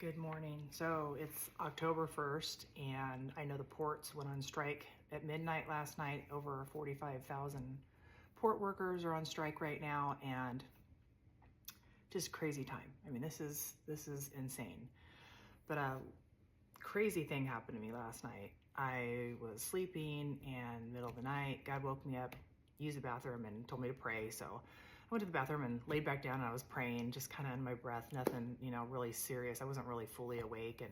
Good morning. So it's October 1st, and I know the ports went on strike at midnight last night. Over 45,000 port workers are on strike right now, and just crazy time. I mean, this is insane. But a crazy thing happened to me last night. I was sleeping, and middle of the night, God woke me up, used the bathroom, and told me to pray. So I went to the bathroom and laid back down, and I was praying, just kind of in my breath, nothing, really serious. I wasn't really fully awake, and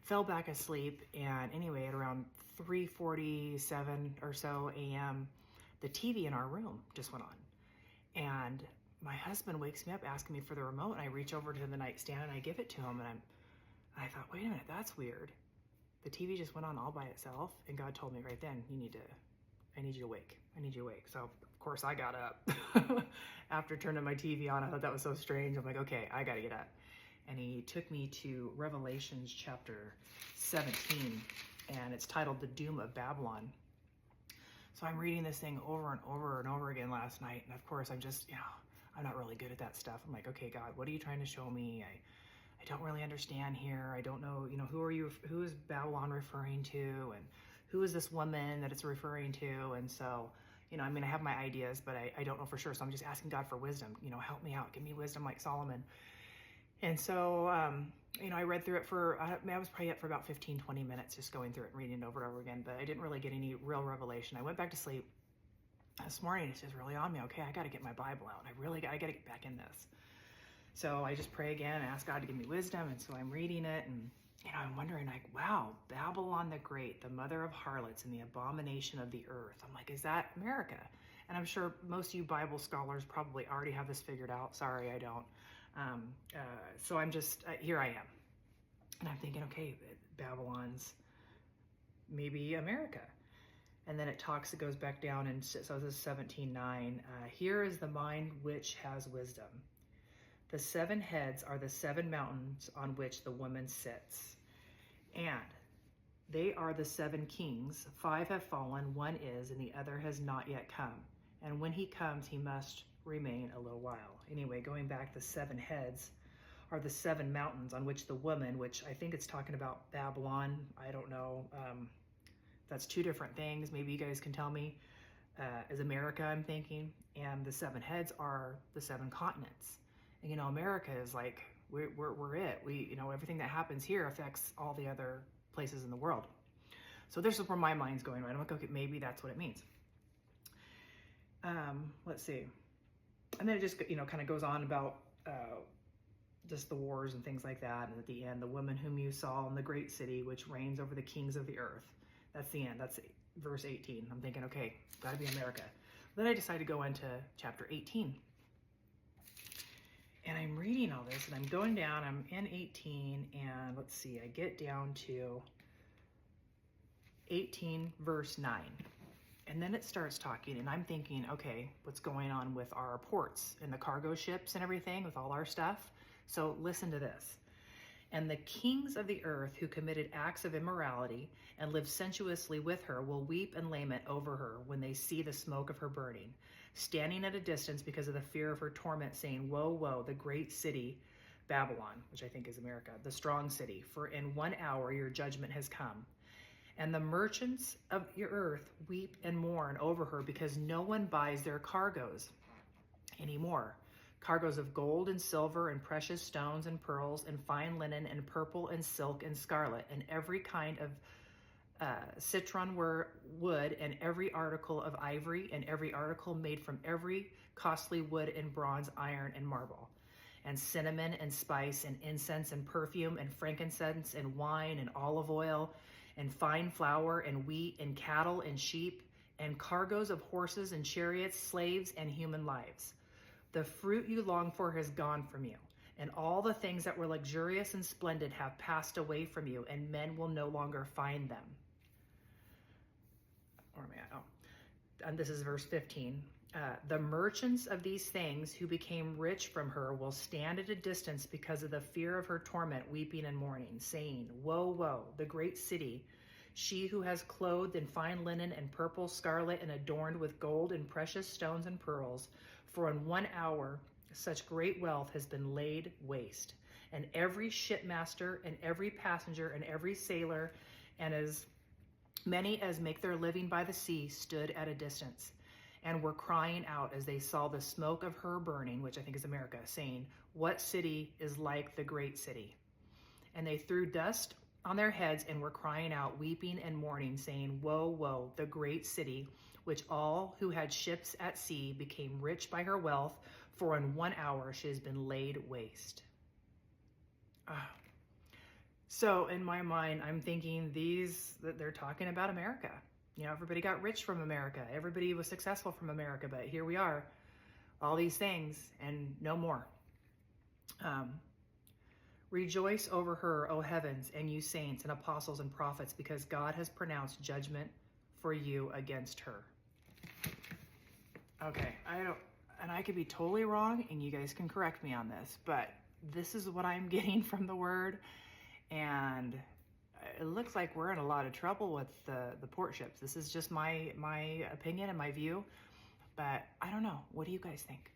fell back asleep. And anyway, at around 3:47 or so a.m., the TV in our room just went on. And my husband wakes me up asking me for the remote, and I reach over to the nightstand and I give it to him, and I thought, wait a minute, that's weird. The TV just went on all by itself, and God told me right then, I need you awake. I need you awake. So of course I got up. After turning my TV on, I thought that was so strange. I'm like, okay, I gotta get up. And he took me to Revelations chapter 17, and it's titled The Doom of Babylon. So I'm reading this thing over and over and over again last night, and of course I'm just, I'm not really good at that stuff. I'm like, okay, God, what are you trying to show me? I don't really understand here. I don't know, who is Babylon referring to, and who is this woman that it's referring to? And so, I have my ideas, but I don't know for sure. So I'm just asking God for wisdom, help me out, give me wisdom like Solomon. And so, I read through it I was probably up for about 15, 20 minutes, just going through it and reading it over and over again, but I didn't really get any real revelation. I went back to sleep this morning. It's just really on me. Okay, I got to get my Bible out. I got to get back in this. So I just pray again and ask God to give me wisdom. And so I'm reading it, and I'm wondering, like, wow, Babylon the Great, the mother of harlots and the abomination of the earth. I'm like, is that America? And I'm sure most of you Bible scholars probably already have this figured out. Sorry, I don't. So I'm just, here I am. And I'm thinking, okay, Babylon's maybe America. And then it goes back down, and so this is 17:9. Here is the mind which has wisdom. The 7 heads are the 7 mountains on which the woman sits. And they are the 7 kings. 5 have fallen, 1 is, and the other has not yet come. And when he comes, he must remain a little while. Anyway, going back, the 7 heads are the 7 mountains on which the woman, which I think it's talking about Babylon. I don't know. That's 2 different things. Maybe you guys can tell me. Is America, I'm thinking. And the 7 heads are the 7 continents. And, America is like, we're it. Everything that happens here affects all the other places in the world. So this is where my mind's going, right? I'm like, okay, maybe that's what it means. Let's see. And then it just, kind of goes on about just the wars and things like that. And at the end, the woman whom you saw in the great city, which reigns over the kings of the earth. That's the end. That's verse 18. I'm thinking, okay, gotta be America. Then I decided to go into chapter 18. And I'm reading all this, and I'm going down, I'm in 18, and let's see, I get down to 18 verse 9. And then it starts talking, and I'm thinking, okay, what's going on with our ports and the cargo ships and everything, with all our stuff? So listen to this. And the kings of the earth who committed acts of immorality and lived sensuously with her will weep and lament over her when they see the smoke of her burning, standing at a distance because of the fear of her torment, saying, woe, woe, the great city, Babylon, which I think is America, the strong city, for in 1 hour your judgment has come. And the merchants of your earth weep and mourn over her because no one buys their cargoes anymore. Cargoes of gold and silver and precious stones and pearls and fine linen and purple and silk and scarlet and every kind of citron wood and every article of ivory and every article made from every costly wood and bronze, iron and marble, and cinnamon and spice and incense and perfume and frankincense and wine and olive oil and fine flour and wheat and cattle and sheep and cargoes of horses and chariots, slaves and human lives. The fruit you long for has gone from you, and all the things that were luxurious and splendid have passed away from you, and men will no longer find them. And this is verse 15. The merchants of these things who became rich from her will stand at a distance because of the fear of her torment, weeping and mourning, saying, woe, woe, the great city, she who has clothed in fine linen and purple, scarlet, and adorned with gold and precious stones and pearls, for in 1 hour such great wealth has been laid waste. and every shipmaster and every passenger and every sailor and as many as make their living by the sea stood at a distance and were crying out as they saw the smoke of her burning, which I think is America, saying, "What city is like the great city?" And they threw dust on their heads and were crying out, weeping and mourning, saying, "Woe, woe, the great city, which all who had ships at sea became rich by her wealth, for in 1 hour she has been laid waste." So in my mind, I'm thinking that they're talking about America. You know, everybody got rich from America. Everybody was successful from America, but here we are, all these things and no more. Rejoice over her, O heavens, and you saints and apostles and prophets, because God has pronounced judgment for you against her. Okay, I could be totally wrong, and you guys can correct me on this, but this is what I'm getting from the word, and it looks like we're in a lot of trouble with the port ships. This is just my opinion and my view, but I don't know. What do you guys think?